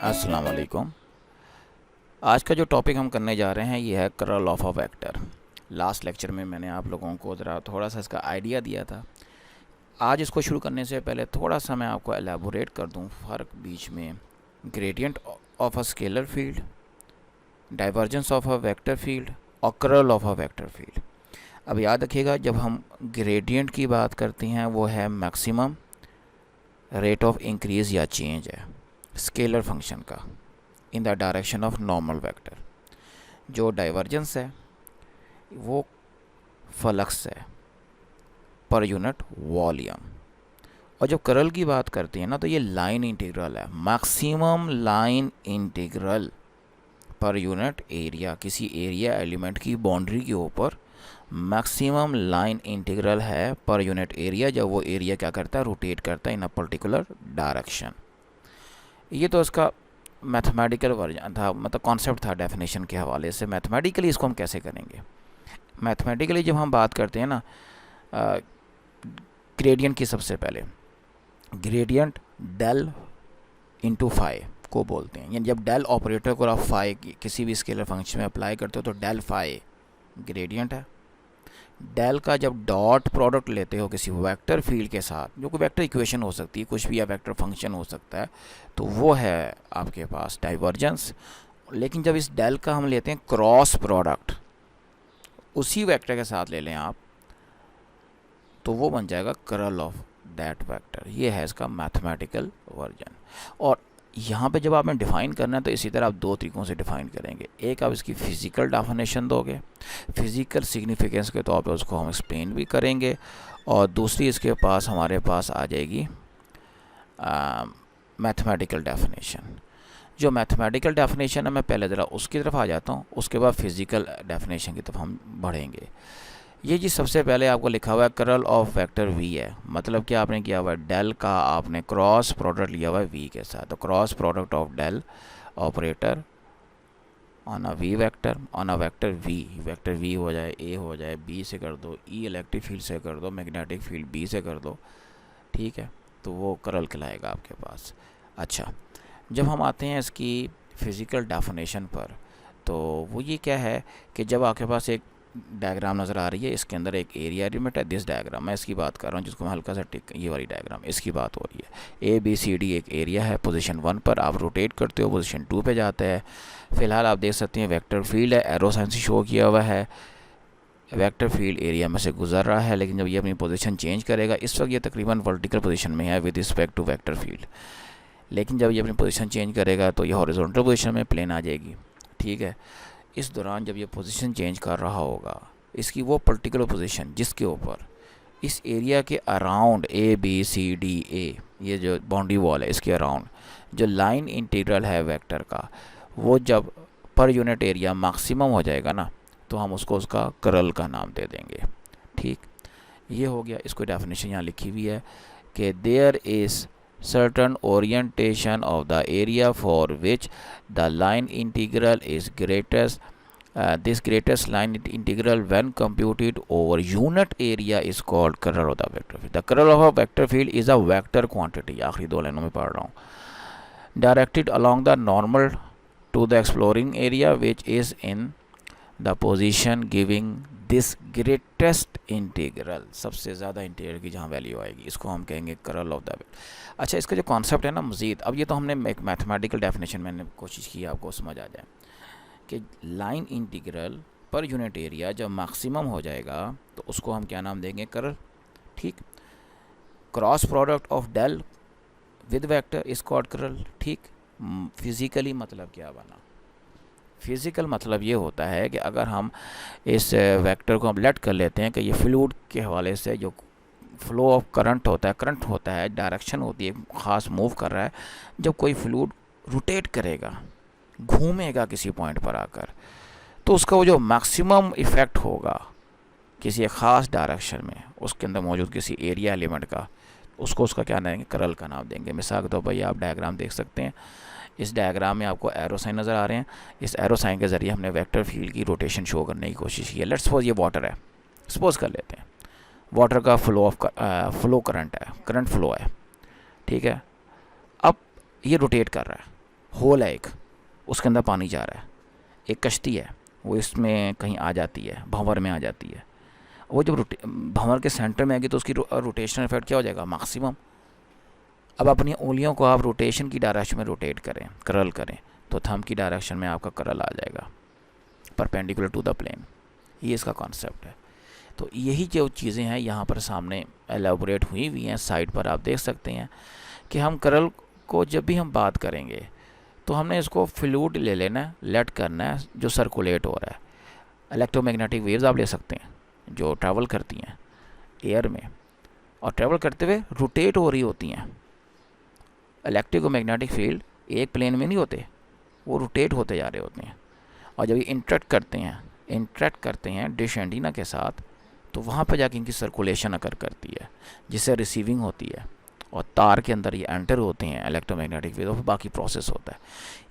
अस्सलाम वालेकुम। आज का जो टॉपिक हम करने जा रहे हैं ये है curl of a vector. Last lecture में मैंने आप लोगों को ज़रा थोड़ा सा इसका आइडिया दिया था। आज इसको शुरू करने से पहले थोड़ा सा मैं आपको एलैबोरेट कर दूं फ़र्क बीच में gradient of a scalar field, divergence of a vector field और curl of a vector field. अब याद रखिएगा, जब हम ग्रेडियंट की बात करते हैं वो है मैक्सिमम रेट ऑफ इंक्रीज़ या चेंज है स्केलर फंक्शन का in the direction of normal vector. जो डाइवर्जेंस है वो फ्लक्स है पर यूनिट वॉल्यूम। और जब कर्ल की बात करते हैं ना तो ये लाइन इंटीग्रल है, maximum line integral per unit area. किसी एरिया एलिमेंट की बाउंड्री के ऊपर मैक्सिमम लाइन इंटीग्रल है पर यूनिट एरिया, जब वो एरिया क्या करता है, रोटेट करता है इन अ पर्टिकुलर डायरेक्शन। ये तो इसका मैथमेटिकल वर्जन था, मतलब कॉन्सेप्ट था डेफिनेशन के हवाले से। मैथमेटिकली इसको हम कैसे करेंगे? मैथमेटिकली जब हम बात करते हैं ना ग्रेडियंट की, सबसे पहले ग्रेडियंट डेल इंटू फाई को बोलते हैं। यानी जब डेल ऑपरेटर को आप फाई किसी भी स्केलर फंक्शन में अप्लाई करते हो तो डेल फाई ग्रेडियंट है। डेल का जब डॉट प्रोडक्ट लेते हो किसी वेक्टर फील्ड के साथ, जो कोई वेक्टर इक्वेशन हो सकती है, कुछ भी, या वेक्टर फंक्शन हो सकता है, तो वो है आपके पास डाइवर्जेंस। लेकिन जब इस डेल का हम लेते हैं क्रॉस प्रोडक्ट उसी वेक्टर के साथ ले लें आप, तो वो बन जाएगा कर्ल ऑफ दैट वेक्टर। ये है इसका मैथमेटिकल वर्जन। और यहाँ पे जब आपने डिफ़ाइन करना है तो इसी तरह आप दो तरीक़ों से डिफ़ाइन करेंगे। एक, आप इसकी फ़िज़िकल डेफिनेशन दोगे, फ़िज़िकल सिग्निफिकेंस के तौर पे उसको हम एक्सप्लेन भी करेंगे। और दूसरी इसके पास हमारे पास आ जाएगी मैथमेटिकल डेफिनेशन। जो मैथमेटिकल डेफिनेशन है, मैं पहले ज़रा उसकी तरफ आ जाता हूँ, उसके बाद फ़िज़िकल डेफिनेशन की तरफ हम बढ़ेंगे। ये जी सबसे पहले आपको लिखा हुआ है कर्ल ऑफ वेक्टर वी है। मतलब कि आपने किया हुआ है डेल का आपने क्रॉस प्रोडक्ट लिया हुआ है वी के साथ, तो cross product of del operator on a V vector, on a vector V. Vector V हो जाए ए हो जाए, बी से कर दो, ई इलेक्ट्रिक फील्ड से कर दो, मैग्नेटिक फील्ड बी से कर दो, ठीक है, तो वो कर्ल कहलाएगा आपके पास। अच्छा, जब हम आते हैं इसकी फ़िज़िकल डेफिनेशन पर, तो वो ये क्या है कि जब आपके पास एक डायग्राम नज़र आ रही है, इसके अंदर एक एरिया एलिमेंट है। दिस डायग्राम, मैं इसकी बात कर रहा हूँ जिसको मैं हल्का सा टिक, ये वाली डायग्राम, इसकी बात हो रही है। ए बी सी डी एक एरिया है, पोजीशन 1 पर आप रोटेट करते हो, पोजीशन 2 पे जाता है। फ़िलहाल आप देख सकते हैं वेक्टर फील्ड है, एरो साइन से शो किया हुआ है। वेक्टर फील्ड एरिया में से गुजर रहा है, लेकिन जब ये अपनी पोजीशन चेंज करेगा, इस वक्त ये तकरीबन वर्टिकल पोजीशन में है with respect to vector field, लेकिन जब ये अपनी पोजीशन चेंज करेगा तो ये हॉरिजॉन्टल पोजीशन में प्लेन आ जाएगी, ठीक है। इस दौरान जब ये पोजीशन चेंज कर रहा होगा, इसकी वो पर्टिकुलर पोजीशन जिसके ऊपर इस एरिया के around A B C D A, ये जो बाउंड्री वॉल है, इसके अराउंड जो लाइन इंटीग्रल है वेक्टर का, वो जब पर यूनिट एरिया मैक्सिमम हो जाएगा ना, तो हम उसको उसका कर्ल का नाम दे देंगे, ठीक। ये हो गया। इसको डेफिनेशन यहाँ लिखी हुई है कि there is certain orientation of the area for which the line integral is greatest. This greatest line integral when computed over unit area is called curl of the vector field. The curl of a vector field is a vector quantity, आखिरी दो लाइनों में पढ़ रहा हूँ, directed along the normal to the exploring area which is in the position giving this greatest integral, सबसे ज़्यादा integral की जहाँ वैल्यू आएगी, इसको हम कहेंगे कर्ल ऑफ द वेक्टर। अच्छा, इसका जो कॉन्सेप्ट है ना मज़ीद, अब ये तो हमने एक मैथमेटिकल डेफिनेशन मैंने कोशिश की आपको समझ आ जाए कि line integral per unit area जब मैक्सिमम हो जाएगा तो उसको हम क्या नाम देंगे, कर्ल, ठीक। Cross product of del with vector is called curl, ठीक। फिज़िकली मतलब क्या बना? फिज़िकल मतलब ये होता है कि अगर हम इस वेक्टर को हम लेट कर लेते हैं कि ये फ्लूइड के हवाले से जो फ्लो ऑफ करंट होता है, डायरेक्शन होती है, ख़ास मूव कर रहा है, जब कोई फ्लूइड रोटेट करेगा, घूमेगा किसी पॉइंट पर आकर, तो उसका वो जो मैक्सिमम इफ़ेक्ट होगा किसी एक ख़ास डायरेक्शन में, उसके अंदर मौजूद किसी एरिया एलिमेंट का, उसको उसका क्या देंगे, कर्ल का नाम देंगे। मिसाल के तौर पर आप डायग्राम देख सकते हैं, इस डायग्राम में आपको एरो साइन नज़र आ रहे हैं। इस एरो साइन के ज़रिए हमने वेक्टर फील्ड की रोटेशन शो करने की कोशिश की है। लेट्स सपोज ये वाटर है, सपोज कर लेते हैं वाटर का फ्लो करंट है, करंट फ्लो है, ठीक है। अब ये रोटेट कर रहा है, होल है एक, उसके अंदर पानी जा रहा है, एक कश्ती है वो इसमें कहीं आ जाती है, भंवर में आ जाती है, वो जब भंवर के सेंटर में आएगी तो उसकी रोटेशनल इफेक्ट क्या हो जाएगा, मैक्सिमम। अब अपनी उंगलियों को आप रोटेशन की डायरेक्शन में रोटेट करें, करल करें, तो थंब की डायरेक्शन में आपका करल आ जाएगा परपेंडिकुलर टू द प्लेन। ये इसका कॉन्सेप्ट है। तो यही जो चीज़ें हैं यहाँ पर सामने एलेबोरेट हुई हुई हैं, साइड पर आप देख सकते हैं कि हम करल को जब भी हम बात करेंगे तो हमने इसको फ्लूइड ले लेना है, लेट करना है जो सर्कुलेट हो रहा है। इलेक्ट्रोमैग्नेटिक वेव्स आप ले सकते हैं जो ट्रैवल करती हैं एयर में और ट्रैवल करते हुए रोटेट हो रही होती हैं। इलेक्ट्रोमैग्नेटिक फील्ड एक प्लेन में नहीं होते, वो रोटेट होते जा रहे होते हैं। और जब ये इंटरेक्ट करते हैं डिश एंटीना के साथ, तो वहाँ पर जाके इनकी सर्कुलेशन अकर करती है, जिससे रिसीविंग होती है और तार के अंदर ये एंटर होते हैं इलेक्ट्रोमैग्नेटिक वेव, और बाकी प्रोसेस होता है।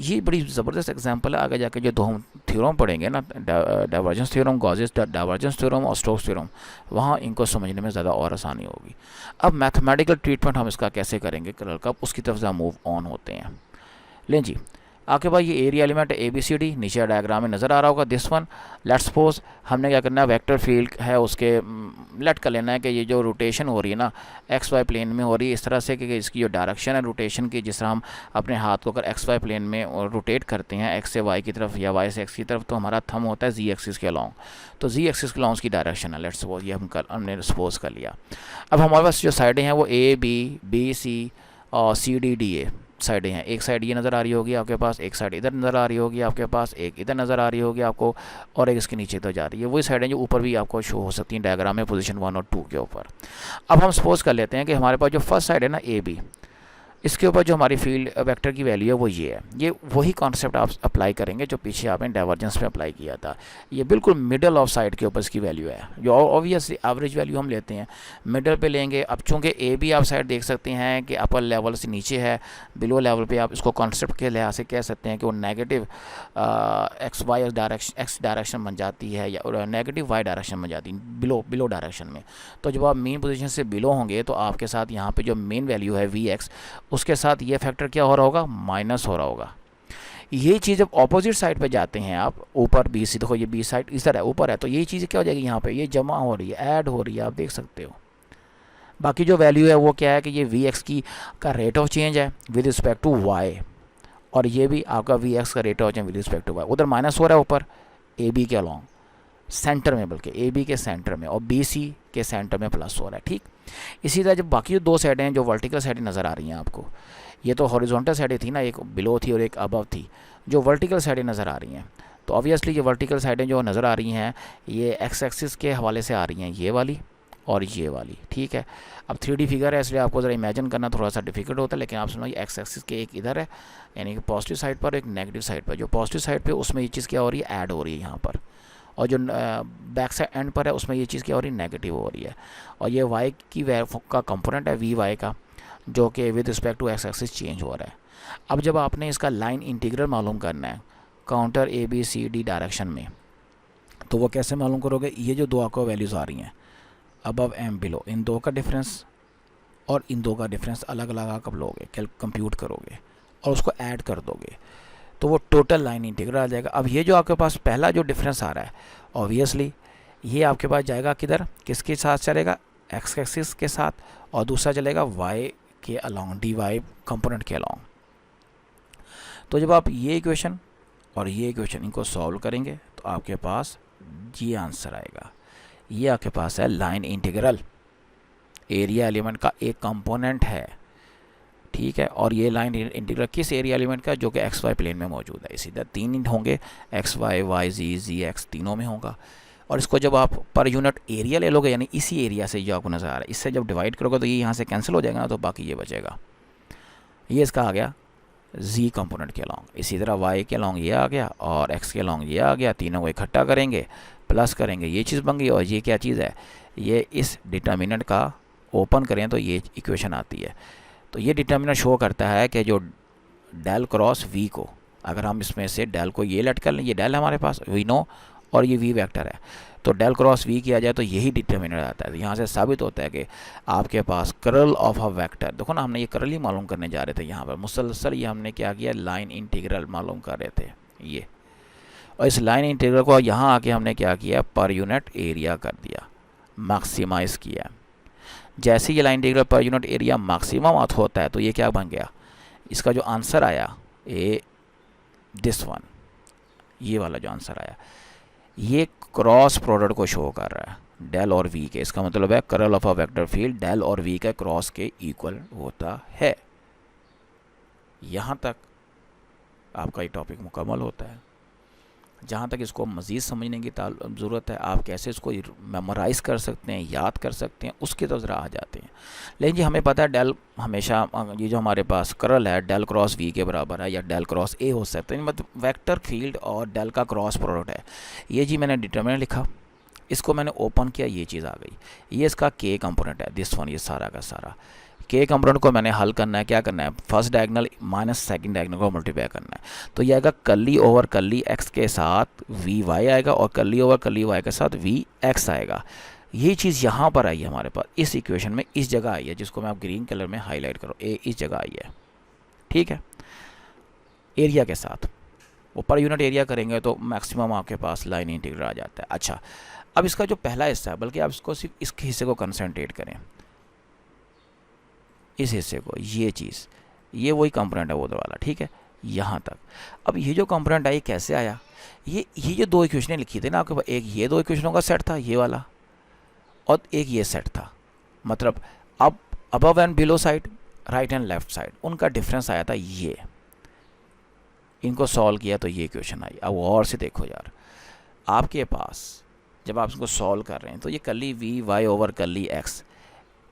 ये बड़ी ज़बरदस्त एग्जांपल है। आगे जाके जो दो हम थ्योरम पढ़ेंगे ना, divergence theorem, Gauss's divergence theorem और स्टोक्स थ्योरम, वहाँ इनको समझने में ज़्यादा और आसानी होगी। अब मैथमेटिकल ट्रीटमेंट हम इसका कैसे करेंगे कलर का, उसकी तरफ से हम मूव ऑन होते हैं। लें जी, आपके पास ये area element A B C D नीचे डायग्राम में नज़र आ रहा होगा। दिस वन, लेट्स सपोज हमने क्या करना है, वेक्टर फील्ड है उसके लेट कर लेना है कि ये जो रोटेशन हो रही है ना एक्स वाई प्लेन में हो रही है इस तरह से कि इसकी जो डायरेक्शन है रोटेशन की, जिस तरह हम अपने हाथ को अगर एक्स वाई प्लेन में रोटेट करते हैं एक्स से वाई की तरफ या वाई से एक्स की तरफ, तो हमारा थंब होता है जी एक्सिस के अलॉन्ग। तो जी एक्सिस के अलॉन्ग की डायरेक्शन है, लेट्स सपोज ये हमने सपोज कर लिया। अब हमारे पास जो साइडें हैं वो ए बी सी और सी डी डी ए साइडें हैं। एक साइड ये नज़र आ रही होगी आपके पास, एक साइड इधर नज़र आ रही होगी आपके पास, एक इधर नज़र आ रही होगी आपको, और एक इसके नीचे तो जा रही है। वही साइडें जो ऊपर भी आपको शो हो सकती हैं डायग्राम में पोजीशन 1 और 2 के ऊपर। अब हम सपोज कर लेते हैं कि हमारे पास जो फर्स्ट साइड है ना ए बी, इसके ऊपर जो हमारी फील्ड वेक्टर की वैल्यू है वो ये है। ये वही कॉन्सेप्ट आप अप्लाई करेंगे जो पीछे आपने डाइवर्जेंस में अप्लाई किया था। ये बिल्कुल मिडल ऑफ साइड के ऊपर इसकी वैल्यू है, जो ऑब्वियसली एवरेज वैल्यू हम लेते हैं मिडल पे लेंगे। अब चूँकि ए बी आप साइड देख सकते हैं कि अपर लेवल से नीचे है, बिलो लेवल पे आप इसको कॉन्सेप्ट के लिहाज से कह सकते हैं कि वो negative X Y direction X direction बन जाती है या नेगेटिव वाई डायरेक्शन बन जाती है बिलो डायरेक्शन में। तो जब आप मेन पोजीशन से बिलो होंगे तो आपके साथ यहाँ पे जो मेन वैल्यू है वी एक्स, उसके साथ ये फैक्टर क्या हो रहा होगा, माइनस हो रहा होगा। ये चीज़ जब ऑपोजिट साइड पे जाते हैं आप, ऊपर बी सी, देखो ये बी साइड इधर है ऊपर है, तो ये चीज़ क्या हो जाएगी यहाँ पे, ये जमा हो रही है, ऐड हो रही है, आप देख सकते हो। बाकी जो वैल्यू है वो क्या है कि ये वी एक्स की का रेट ऑफ चेंज है विद रिस्पेक्ट टू वाई, और ये भी आपका वी एक्स का rate of change with respect to Y. उधर माइनस हो रहा है ऊपर ए बी के अलॉन्ग सेंटर में, बल्कि ए बी के सेंटर में, और बी सी के सेंटर में प्लस हो रहा है, ठीक। इसी तरह जब बाकी दो साइडें हैं जो वर्टिकल साइडें नज़र आ रही हैं आपको, ये तो हॉरिजॉन्टल साइडें थी ना, एक बिलो थी और एक अबव थी, जो वर्टिकल साइडें नज़र आ रही हैं, तो ऑब्वियसली ये वर्टिकल साइडें जो नज़र आ रही हैं ये एक्स एक्सिस के हवाले से आ रही हैं, ये वाली और ये वाली, ठीक है। अब 3D फिगर है इसलिए आपको ज़रा इमेजिन करना थोड़ा सा डिफिकल्ट होता है, लेकिन आप सुनो ये एक्स एक्सिस के एक इधर है यानी कि पॉजिटिव साइड पर, एक नेगेटिव साइड पर। जो पॉजिटिव साइड पर उसमें ये चीज़ क्या हो रही है, ऐड हो रही है यहाँ पर, और जो बैक साइड एंड पर है उसमें ये चीज़ क्या हो रही है, नेगेटिव हो रही है। और ये वाई की का कंपोनेंट है वी वाई का, जो कि with respect to X axis change हो रहा है। अब जब आपने इसका लाइन इंटीग्रल मालूम करना है counter A B C D direction में, तो वो कैसे मालूम करोगे, ये जो दो आपको वैल्यूज़ आ रही हैं अबव एम बिलो, इन दो का डिफरेंस और इन दो का डिफरेंस अलग अलग आप लोगे, कंप्यूट करोगे और उसको ऐड कर दोगे, तो वो टोटल लाइन इंटीग्रल आ जाएगा। अब ये जो आपके पास पहला जो डिफरेंस आ रहा है ऑब्वियसली ये आपके पास जाएगा किधर, किसके साथ चलेगा, एक्स एक्सिस के साथ, और दूसरा चलेगा वाई के अलॉन्ग, डी वाई कंपोनेंट के अलॉन्ग। तो जब आप ये इक्वेशन और ये इक्वेशन इनको सॉल्व करेंगे तो आपके पास ये आंसर आएगा। ये आपके पास है लाइन इंटीग्रल, एरिया एलिमेंट का एक कंपोनेंट है, ठीक है। और ये लाइन इंटीग्रल किस एरिया एलिमेंट का, जो कि एक्स वाई प्लेन में मौजूद है। इसी तरह तीन होंगे, एक्स वाई वाई जी एक्स तीनों में होगा। और इसको जब आप पर यूनिट एरिया ले लोगे, यानी इसी एरिया से जो आपको नज़र आ रहा है, इससे जब डिवाइड करोगे तो ये यहाँ से कैंसिल हो जाएगा ना, तो बाकी ये बचेगा। ये इसका आ गया जी कंपोनेंट के अलॉन्ग। इसी तरह वाई के अलॉन्ग ये आ गया और एक्स के अलॉन्ग ये आ गया, तीनों को इकट्ठा करेंगे प्लस करेंगे, ये चीज़ बन गई। और ये क्या चीज़ है, ये इस डिटर्मिनेंट का ओपन करें तो ये इक्वेशन आती है। तो ये डिटर्मिनेंट शो करता है कि जो डेल क्रॉस वी को, अगर हम इसमें से डेल को ये लेट कर लें, ये डेल हमारे पास वी नो, और ये वी वेक्टर है, तो डेल क्रॉस वी किया जाए तो यही डिटर्मिनेंट आता है। तो यहाँ से साबित होता है कि आपके पास कर्ल ऑफ अ वेक्टर, देखो ना हमने ये कर्ल ही मालूम करने जा रहे थे यहाँ पर, मुसलसल ये हमने क्या किया, लाइन इंटीग्रल मालूम कर रहे थे ये, और इस लाइन इंटीग्रल को यहाँ आके हमने क्या किया, पर यूनिट एरिया कर दिया, मैक्सिमाइज किया। जैसे ये line integral per unit area maximum होता है तो ये क्या बन गया, इसका जो आंसर आया ए दिस वन, ये वाला जो आंसर आया ये क्रॉस प्रोडक्ट को शो कर रहा है डेल और वी के। इसका मतलब है curl of a vector field del और वी के क्रॉस के इक्वल होता है। यहाँ तक आपका ये टॉपिक मुकम्मल होता है। जहाँ तक इसको मज़ीद समझने की ज़रूरत है, आप कैसे इसको मेमोराइज़ कर सकते हैं, याद कर सकते हैं, उसकी तो ज़रा आ जाते हैं। लेकिन जी हमें पता है डेल हमेशा, ये जो हमारे पास कर्ल है डेल क्रॉस वी के बराबर है या डेल क्रॉस ए हो सकता है, मतलब वेक्टर फील्ड और डेल का क्रॉस प्रोडक्ट है। ये जी मैंने डिटरमिनेंट लिखा, इसको मैंने ओपन किया, ये चीज़ आ गई, ये इसका के कंपोनेंट है दिस वन, ये सारा का सारा के कंपोनेंट को मैंने हल करना है, क्या करना है, first diagonal minus second diagonal को मल्टीप्लाई करना है। तो ये आएगा कली ओवर कली एक्स के साथ वी वाई आएगा और कली ओवर कली वाई के साथ वी एक्स आएगा। ये चीज़ यहाँ पर आई है हमारे पास इस इक्वेशन में, इस जगह आई है, जिसको मैं आप ग्रीन कलर में हाईलाइट करो, ए इस जगह आई है, ठीक है। एरिया के साथ वो पर यूनिट एरिया करेंगे तो मैक्सिमम आपके पास लाइन इंटीग्रल आ जाता है। अच्छा, अब इसका जो पहला हिस्सा है, बल्कि आप इसको सिर्फ इस हिस्से को कंसंट्रेट करें, इस हिस्से को, ये चीज़, ये वही कंपोनेंट है वो वाला, ठीक है, यहाँ तक। अब ये जो कंपोनेंट आई कैसे आया, ये जो दो इक्वेशनें लिखी थी ना आपके पास, एक ये दो इक्वेशनों का सेट था ये वाला, और एक ये सेट था, मतलब अब above and below side, right and left side, उनका डिफरेंस आया था ये, इनको सॉल्व किया तो ये इक्वेशन आई। अब और से देखो यार, आपके पास जब आप इसको सॉल्व कर रहे हैं तो ये कली वी वाई ओवर कली एक्स,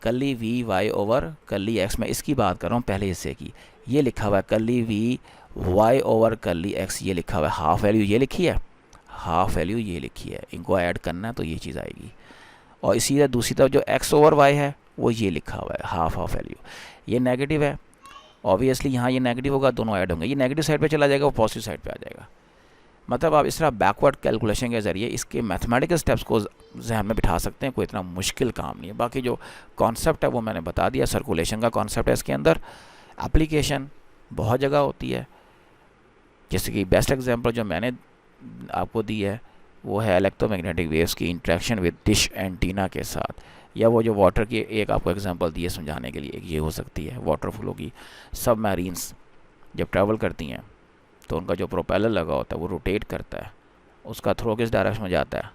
कली वी वाई ओवर कली एक्स, मैं इसकी बात कर रहा हूँ पहले हिस्से की, ये लिखा हुआ है कली वी वाई ओवर कली एक्स, ये लिखा हुआ है, हाफ वैल्यू ये लिखी है, हाफ वैल्यू ये लिखी है, इनको ऐड करना है तो ये चीज़ आएगी। और इसी तरह दूसरी तरफ जो एक्स ओवर वाई है वो ये लिखा हुआ है, हाफ ऑफ वैल्यू, ये नेगेटिव है, ऑब्वियसली यहाँ ये नेगेटिव होगा, दोनों ऐड होंगे, ये नेगेटिव साइड पे चला जाएगा, वो पॉजिटिव साइड पे आ जाएगा। मतलब आप इस तरह बैकवर्ड कैलकुलेशन के ज़रिए इसके मैथमेटिकल स्टेप्स को जहन में बिठा सकते हैं, कोई इतना मुश्किल काम नहीं है। बाकी जो कॉन्सेप्ट है वो मैंने बता दिया, सर्कुलेशन का कॉन्सेप्ट है इसके अंदर, एप्लीकेशन बहुत जगह होती है, जैसे कि बेस्ट एग्जांपल जो मैंने आपको दी है वो है इलेक्ट्रोमैग्नेटिक वेव्स की इंटरेक्शन विद डिश एंटीना के साथ, या वो जो वाटर की एक आपको एग्जांपल दी है समझाने के लिए, ये हो सकती है वाटर फ्लो की। सबमरीन्स जब ट्रैवल करती हैं तो उनका जो प्रोपेलर लगा होता है वो रोटेट करता है, उसका थ्रो किस डायरेक्शन में जाता है,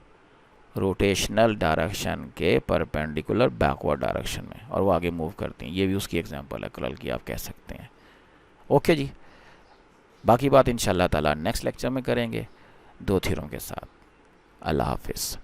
रोटेशनल डायरेक्शन के परपेंडिकुलर बैकवर्ड डायरेक्शन में, और वो आगे मूव करती हैं। ये भी उसकी एग्जांपल है कर्ल की, आप कह सकते हैं। ओके जी, बाकी बात इंशाल्लाह ताला नेक्स्ट लेक्चर में करेंगे 2 थ्योरम के साथ। अल्लाह हाफिज़।